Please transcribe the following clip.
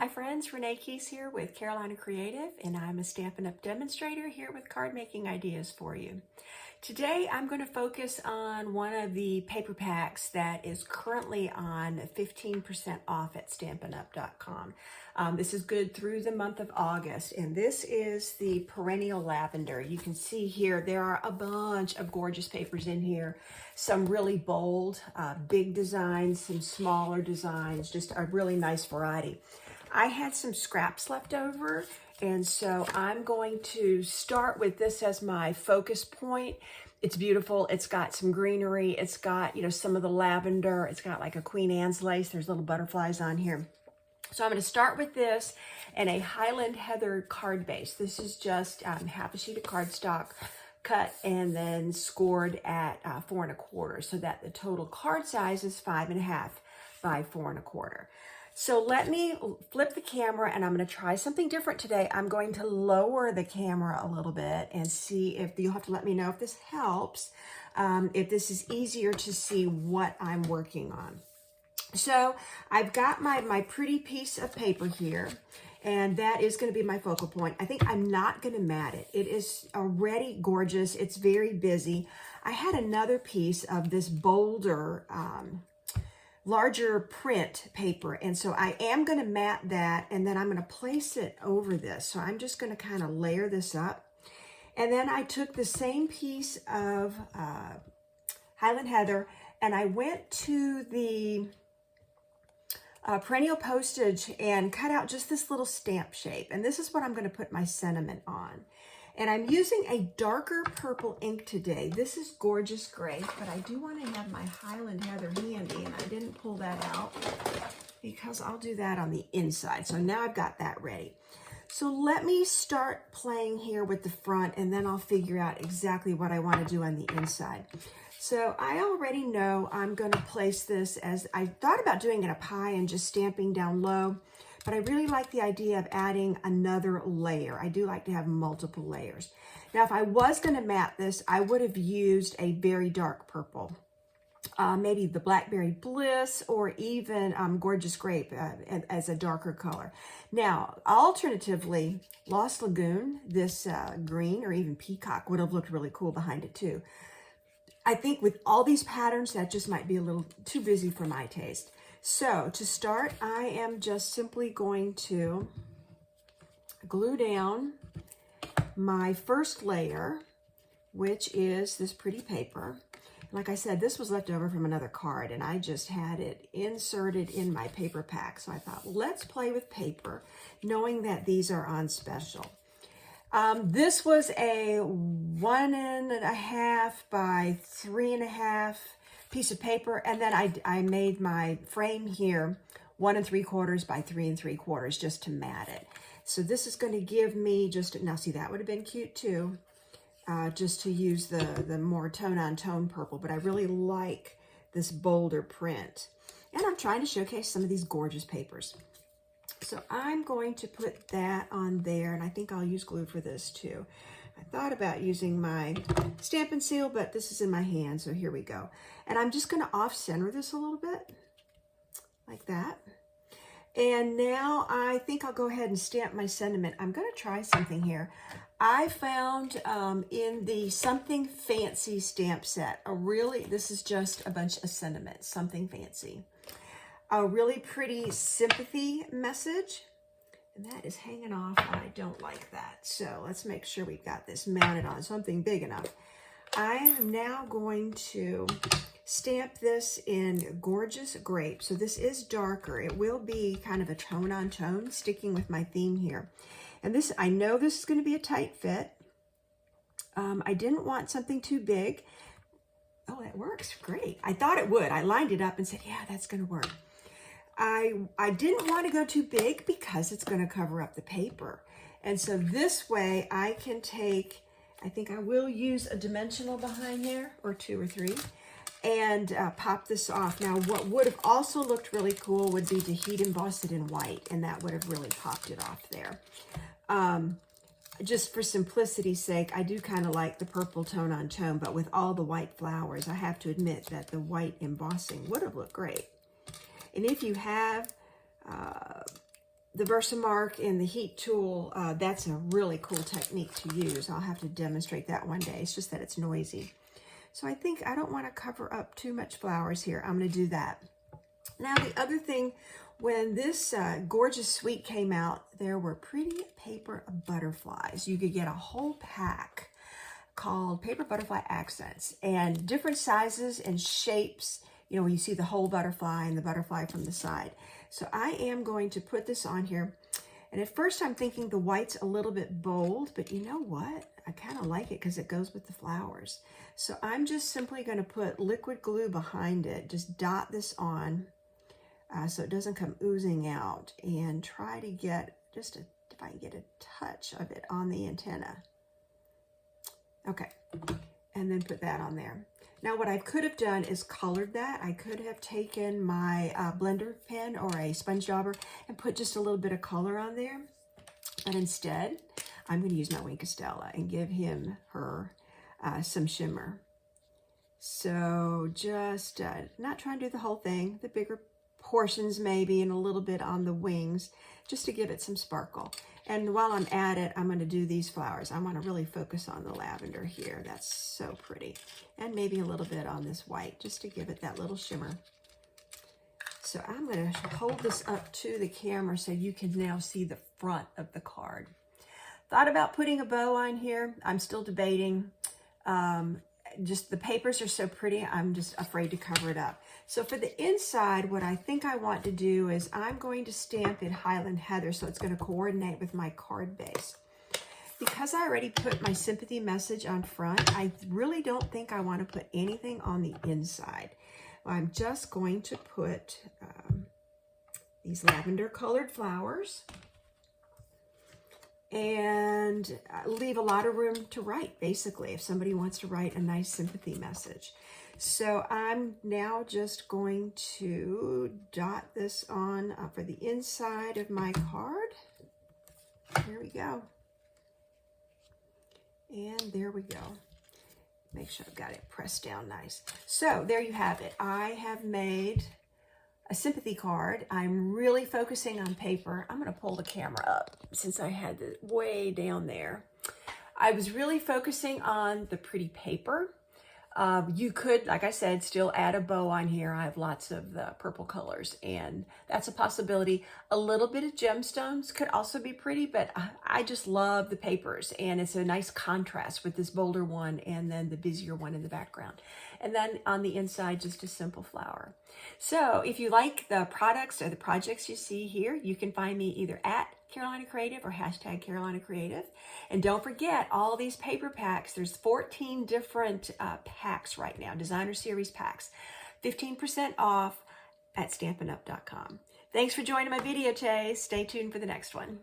Hi friends, Renee Keys here with Carolina Creative, and I'm a Stampin' Up! Demonstrator here with card making ideas for you. Today I'm going to focus on one of the paper packs that is currently on 15% off at StampinUp.com. This is good through the month of August, and this is the Perennial Lavender. You can see here there are a bunch of gorgeous papers in here, some really bold, big designs, some smaller designs, just a really nice variety. I had some scraps left over, and so I'm going to start with this as my focus point. It's beautiful. It's got some greenery. It's got, some of the lavender. It's got like a Queen Anne's lace. There's little butterflies on here. So I'm going to start with this and a Highland Heather card base. This is just half a sheet of cardstock cut and then scored at 4 1/4, so that the total card size is 5.5 by 4 1/4. So let me flip the camera, and I'm going to try something different today. I'm going to lower the camera a little bit and see if you'll have to let me know if this helps, if this is easier to see what I'm working on. So I've got my pretty piece of paper here, and that is going to be my focal point. I think I'm not going to mat it. It is already gorgeous. It's very busy. I had another piece of this bolder, larger print paper, and so I am going to mat that, and then I'm going to place it over this. So I'm just going to kind of layer this up, and then I took the same piece of Highland Heather, and I went to the Perennial Postage and cut out just this little stamp shape, and this is what I'm going to put my sentiment on. And I'm using a darker purple ink today. This is Gorgeous Grape, but I do want to have my Highland Heather handy, and I didn't pull that out because I'll do that on the inside. So now I've got that ready. So let me start playing here with the front, and then I'll figure out exactly what I want to do on the inside. So I already know I'm going to place this as, I thought about doing it a pie and just stamping down low, but I really like the idea of adding another layer. I do like to have multiple layers. Now, if I was going to mat this, I would have used a very dark purple, maybe the Blackberry Bliss, or even Gorgeous Grape as a darker color. Now, alternatively, Lost Lagoon, this green, or even Peacock would have looked really cool behind it too. I think with all these patterns, that just might be a little too busy for my taste. So to start, I am just simply going to glue down my first layer, which is this pretty paper. Like I said, this was left over from another card, and I just had it inserted in my paper pack. So I thought, well, let's play with paper, knowing that these are on special. This was a 1.5 by 3.5 piece of paper, and then I made my frame here 1 3/4 by 3 3/4 just to mat it. So this is going to give me just, now see, that would have been cute too, just to use the more tone-on-tone purple, but I really like this bolder print. And I'm trying to showcase some of these gorgeous papers. So I'm going to put that on there, and I think I'll use glue for this too. I thought about using my Stampin' Seal, but this is in my hand, so here we go. And I'm just going to off-center this a little bit, like that. And now I think I'll go ahead and stamp my sentiment. I'm going to try something here. I found in the Something Fancy stamp set, this is just a bunch of sentiments, Something Fancy. A really pretty sympathy message, and that is hanging off, and I don't like that. So let's make sure we've got this mounted on something big enough. I am now going to stamp this in Gorgeous Grape. So this is darker. It will be kind of a tone-on-tone, sticking with my theme here. And this, I know this is going to be a tight fit. I didn't want something too big. Oh, that works great. I thought it would. I lined it up and said, yeah, that's going to work. I didn't want to go too big because it's going to cover up the paper. And so this way I can take, I think I will use a dimensional behind there, or 2 or 3, and pop this off. Now, what would have also looked really cool would be to heat emboss it in white, and that would have really popped it off there. Just for simplicity's sake, I do kind of like the purple tone on tone, but with all the white flowers, I have to admit that the white embossing would have looked great. And if you have the Versamark and the heat tool, that's a really cool technique to use. I'll have to demonstrate that one day. It's just that it's noisy. So I think I don't want to cover up too much flowers here. I'm going to do that. Now the other thing, when this gorgeous suite came out, there were pretty paper butterflies. You could get a whole pack called Paper Butterfly Accents, and different sizes and shapes, you know, when you see the whole butterfly and the butterfly from the side. So I am going to put this on here. And at first I'm thinking the white's a little bit bold, but you know what? I kind of like it because it goes with the flowers. So I'm just simply going to put liquid glue behind it. Just dot this on so it doesn't come oozing out, and try to get just if I can get a touch of it on the antenna. Okay, and then put that on there. Now what I could have done is colored that. I could have taken my blender pen or a sponge dauber and put just a little bit of color on there. But instead, I'm going to use my Wink of Stella and give her some shimmer. So just not trying to do the whole thing, the bigger portions maybe, and a little bit on the wings, just to give it some sparkle. And while I'm at it, I'm going to do these flowers. I want to really focus on the lavender here. That's so pretty. And maybe a little bit on this white, just to give it that little shimmer. So I'm going to hold this up to the camera so you can now see the front of the card. Thought about putting a bow on here. I'm still debating. Just the papers are so pretty, I'm just afraid to cover it up. So for the inside, what I think I want to do is I'm going to stamp in Highland Heather, so it's going to coordinate with my card base. Because I already put my sympathy message on front, I really don't think I want to put anything on the inside. I'm just going to put these lavender colored flowers and leave a lot of room to write, basically, if somebody wants to write a nice sympathy message. So I'm now just going to dot this on for the inside of my card. There we go. And there we go. Make sure I've got it pressed down nice. So there you have it. I have made a sympathy card. I'm really focusing on paper. I'm going to pull the camera up since I had it way down there. I was really focusing on the pretty paper. You could, like I said, still add a bow on here. I have lots of the purple colors, and that's a possibility. A little bit of gemstones could also be pretty, but I just love the papers, and it's a nice contrast with this bolder one and then the busier one in the background. And then on the inside, just a simple flower. So if you like the products or the projects you see here, you can find me either at Carolina Creative or hashtag Carolina Creative. And don't forget all these paper packs. There's 14 different packs right now, designer series packs. 15% off at StampinUp.com. Thanks for joining my video, Chase. Stay tuned for the next one.